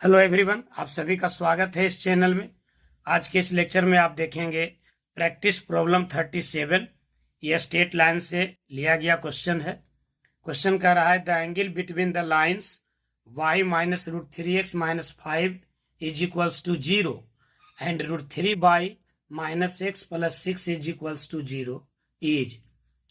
Hello everyone, आप सभी का स्वागत है इस चैनल में। आज के इस लेक्चर में आप देखेंगे प्रैक्टिस प्रॉब्लम 37। यह स्ट्रेट लाइन से लिया गया क्वेश्चन है। क्वेश्चन कह रहा है the angle between the lines y minus root three x minus five is equals to zero and root three by minus x plus six is equals to zero is.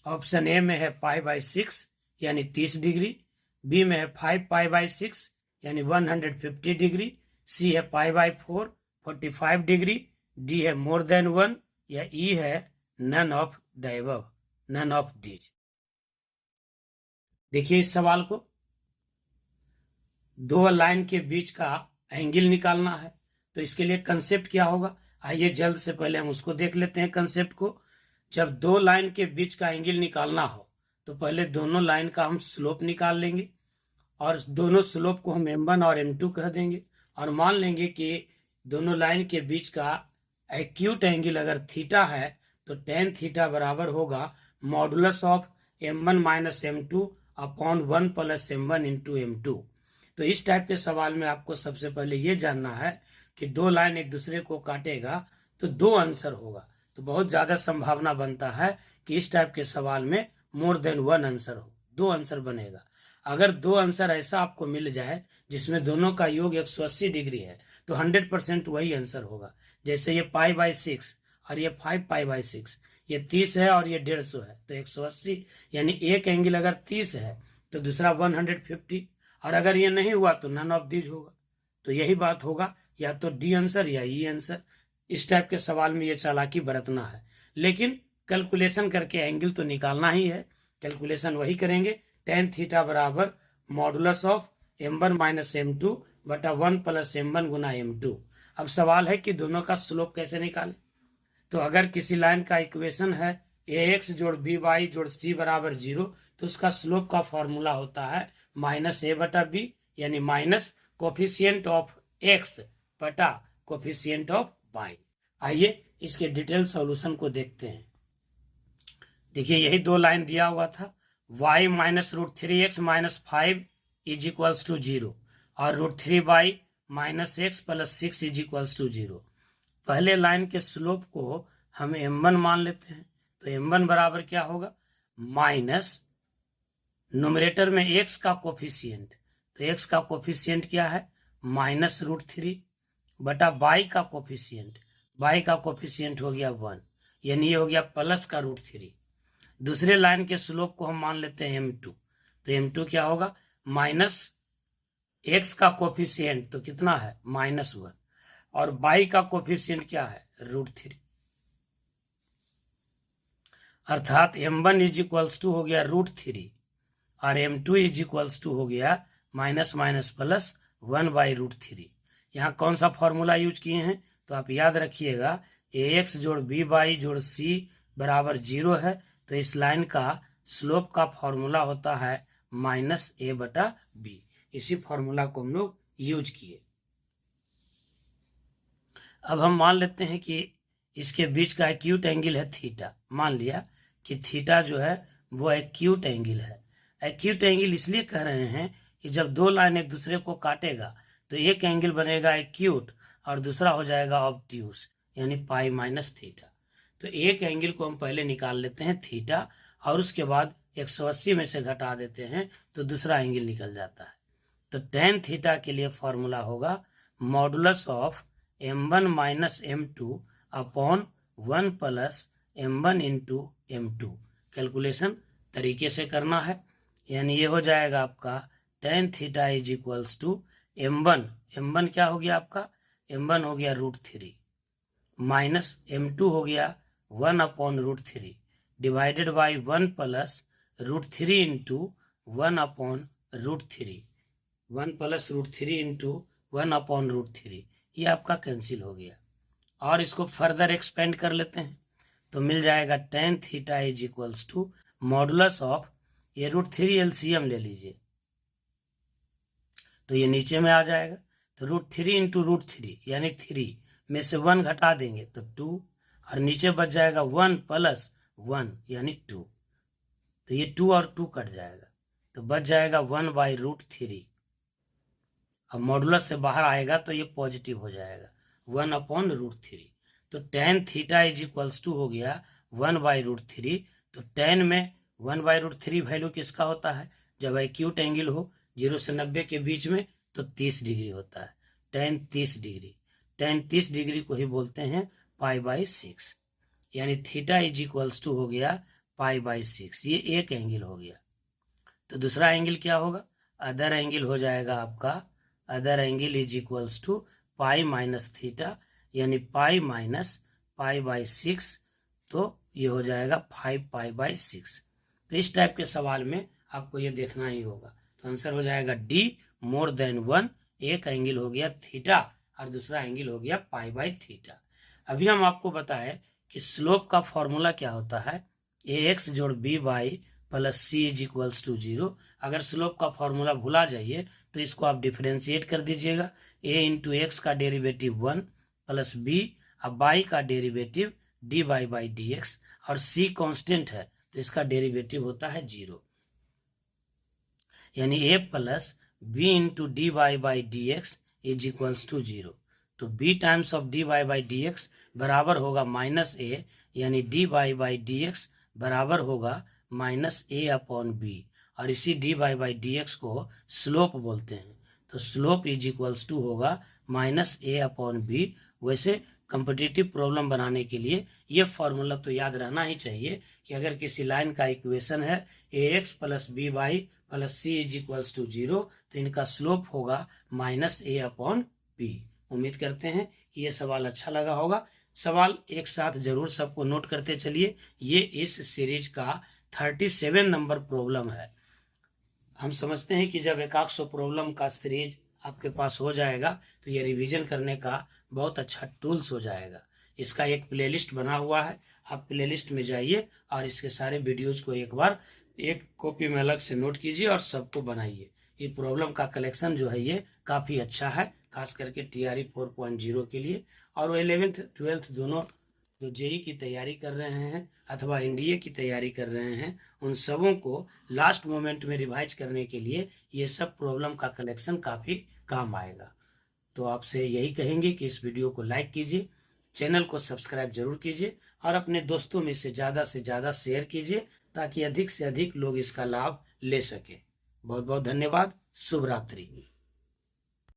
Option A में है pi by six यानी 30 degree, B में है 5 pi by six यानी 150 degree, C है pi by four 45 degree, D है more than one या E है none of the above, none of these. देखिए इस सवाल को, दो लाइन के बीच का एंगल निकालना है तो इसके लिए कंसेप्ट क्या होगा, आइए जल्द से पहले हम उसको देख लेते हैं कंसेप्ट को। जब दो लाइन के बीच का एंगल निकालना हो तो पहले दोनों लाइन का हम स्लोप निकाल लेंगे और दोनों स्लोप को हम m1 और m2 कह देंगे और मान लेंगे कि दोनों लाइन के बीच का एक्यूट एंगल अगर थीटा है तो टेन थीटा बराबर होगा modulus of m1 minus m2 upon 1 plus m1 into m2। तो इस टाइप के सवाल में आपको सबसे पहले ये जानना है कि दो लाइन एक दूसरे को काटेगा तो दो आंसर होगा, तो बहुत ज़्यादा संभावना बनता है कि इस टाइप के सवाल में मोर देन वन आंसर हो, दो आंसर बनेगा। अगर दो आंसर ऐसा आपको मिल जाए जिसमें दोनों का योग 180 डिग्री है तो 100% वही आंसर होगा। जैसे ये पाई बाई सिक्स और ये 5 पाई बाई सिक्स, ये 30 है और ये 150 है तो 180, यानी एक एंगल अगर 30 है तो दूसरा 150, और अगर ये नहीं हुआ तो नन ऑफ दीज होगा। तो यही बात होगा, या तो डी आंसर या ई आंसर। इस टाइप के सवाल में ये चालाकी बरतना है, लेकिन कैलकुलेशन करके एंगल तो निकालना ही है। कैलकुलेशन वही करेंगे, टेन थीटा बराबर modulus of m1 minus m2 बटा 1 प्लस m1 गुना m2। अब सवाल है कि दोनों का स्लोप कैसे निकालें। तो अगर किसी लाइन का इक्वेशन है ax जोड़ by जोड़ c बराबर जीरो तो उसका स्लोप का फॉर्मूला होता है माइनस a बटा b, यानी माइनस कोफिशियंट ऑफ x बटा कोफिशियंट ऑफ y। आइए इसके डिटेल सॉल्यूशन को देखते हैं। देखिए यही दो लाइन दिया हुआ था, y minus root three x minus five is equals to zero और root three by minus x plus six is equals to zero. पहले लाइन के स्लोप को हम m1 मान लेते हैं, तो m1 बराबर क्या होगा माइनस न्यूमरेटर में x का कोफिशियंट, तो x का कोफिशियंट क्या है माइनस रूट थ्री बटा y का कोफिशियंट, y का कोफिशियंट हो गया 1, यानी ये हो गया प्लस का रूट थ्री। दूसरे लाइन के स्लोप को हम मान लेते हैं m2, तो m2 क्या होगा माइनस x का कोफिशियंट तो कितना है माइनस 1 और y का कोफिशियंट क्या है रूट थ्री, अर्थात m1 इज इक्वल्स टू हो गया रूट थ्री और m2 इज इक्वल्स टू हो गया minus minus plus 1 by root three. यहाँ कौन सा फॉर्मूला यूज किए हैं तो आप याद रखिएगा ax जोड़ b बाई जोड़ c बराबर जीरो है, तो इस लाइन का स्लोप का फॉर्मूला होता है माइनस a बटा b। इसी फॉर्मूला को हम लोग यूज किए। अब हम मान लेते हैं कि इसके बीच का एक्यूट एंगल है थीटा, मान लिया कि थीटा जो है वो एक्यूट एंगल है। एक्यूट एंगल इसलिए कह रहे हैं कि जब दो लाइन एक दूसरे को काटेगा तो एक एंगल बनेगा एक्यूट और दूसरा हो जाएगा ऑब्ट्यूस, यानी पाई माइनस थीटा। तो एक एंगल को हम पहले निकाल लेते हैं थीटा और उसके बाद 180 में से घटा देते हैं तो दूसरा एंगल निकल जाता है। तो टेन थीटा के लिए फॉर्मूला होगा modulus of m1 minus m2 upon 1 plus m1 into m2। Calculation तरीके से करना है, यानी ये हो जाएगा आपका tan theta is equals to m1 क्या हो गया आपका m1 हो गया रूट थ्री माइनस m2 हो गया 1 upon root three divided by 1 plus root three into 1 upon root three, 1 plus root three into 1 upon root three, ये आपका कैंसिल हो गया। और इसको फर्दर एक्सपेंड कर लेते हैं तो मिल जाएगा tan theta is equals to modulus of, ये रूट थ्री एलसीएम ले लीजिए तो ये नीचे में आ जाएगा, तो root three into root three यानी थ्री में से 1 घटा देंगे तो 2 और नीचे बच जाएगा 1 प्लस 1 यानी 2, तो ये 2 और 2 कट जाएगा तो बच जाएगा 1 बाई रूट थ्री अब मॉडुलस से बाहर आएगा तो ये पॉजिटिव हो जाएगा 1/√3। तो tan theta is equals to हो गया 1/√3। तो tan में 1/√3 वैल्यू किसका होता है? जब एक्यूट एंगल हो 0 से 90 के बीच में तो 30 डिग्री होता है। tan 30 डिग्री, tan 30 डिग्री को ही बोलते हैं π/6, यानी थीटा इज इक्वल्स टू हो गया π/6। ये एक एंगल हो गया। तो दूसरा एंगल क्या होगा? अदर एंगल हो जाएगा आपका, other angle is equals to pi minus theta, यानी पाई माइनस π/6। तो ये हो जाएगा 5π/6। तो इस टाइप के सवाल में आपको ये देखना ही होगा। तो आंसर हो जाएगा डी, मोर देन 1। एक एंगल हो गया थीटा और दूसरा एंगल हो गया π/θ। अभी हम आपको बताएं कि स्लोप का फॉर्मूला क्या होता है, ax जोड़ b/+ c is equals to 0। अगर स्लोप का फॉर्मूला भुला जाइए तो इसको आप डिफरेंशिएट कर दीजिएगा। a इंटू एक्स का डेरिवेटिव 1 प्लस b, अब y का डेरिवेटिव dy/dx, और c कांस्टेंट है तो इसका डेरिवेटिव होता है 0, यानी a plus b into dy/dx is equals to 0। तो b टाइम्स ऑफ dy/dx बराबर होगा -a, यानी dy/dx बराबर होगा -a/b, और इसी dy/dx को स्लोप बोलते हैं। तो स्लोप इज इक्वल्स टू होगा -a/b। वैसे कॉम्पिटिटिव प्रॉब्लम बनाने के लिए ये फॉर्मूला तो याद रहना ही चाहिए कि अगर किसी लाइन का इक्वेशन है ax plus by plus c is equals to 0, तो इनका स्लोप होगा -a/b। उम्मीद करते हैं कि ये सवाल अच्छा लगा होगा। सवाल एक साथ जरूर सबको नोट करते चलिए। ये इस सीरीज का 37 नंबर प्रॉब्लम है। हम समझते हैं कि जब 100 प्रॉब्लम का सीरीज आपके पास हो जाएगा तो ये रिवीजन करने का बहुत अच्छा टूल्स हो जाएगा। इसका एक प्लेलिस्ट बना हुआ है, आप प्लेलिस्ट में जाइए और इसके सारे वीडियोज को एक बार एक कॉपी में अलग से नोट कीजिए और सबको बनाइए। ये प्रॉब्लम का कलेक्शन जो है ये काफ़ी अच्छा है, खास करके TRE 4.0 के लिए। और वो 11th 12th दोनों जो जेई की तैयारी कर रहे हैं अथवा NDA की तैयारी कर रहे हैं, उन सबों को लास्ट मोमेंट में रिवाइज करने के लिए ये सब प्रॉब्लम का कलेक्शन काफ़ी काम आएगा। तो आपसे यही कहेंगे कि इस वीडियो को लाइक कीजिए, चैनल को सब्सक्राइब जरूर कीजिए और अपने दोस्तों में से ज़्यादा शेयर कीजिए ताकि अधिक से अधिक लोग इसका लाभ ले सकें। बहुत बहुत धन्यवाद। शुभ रात्रि।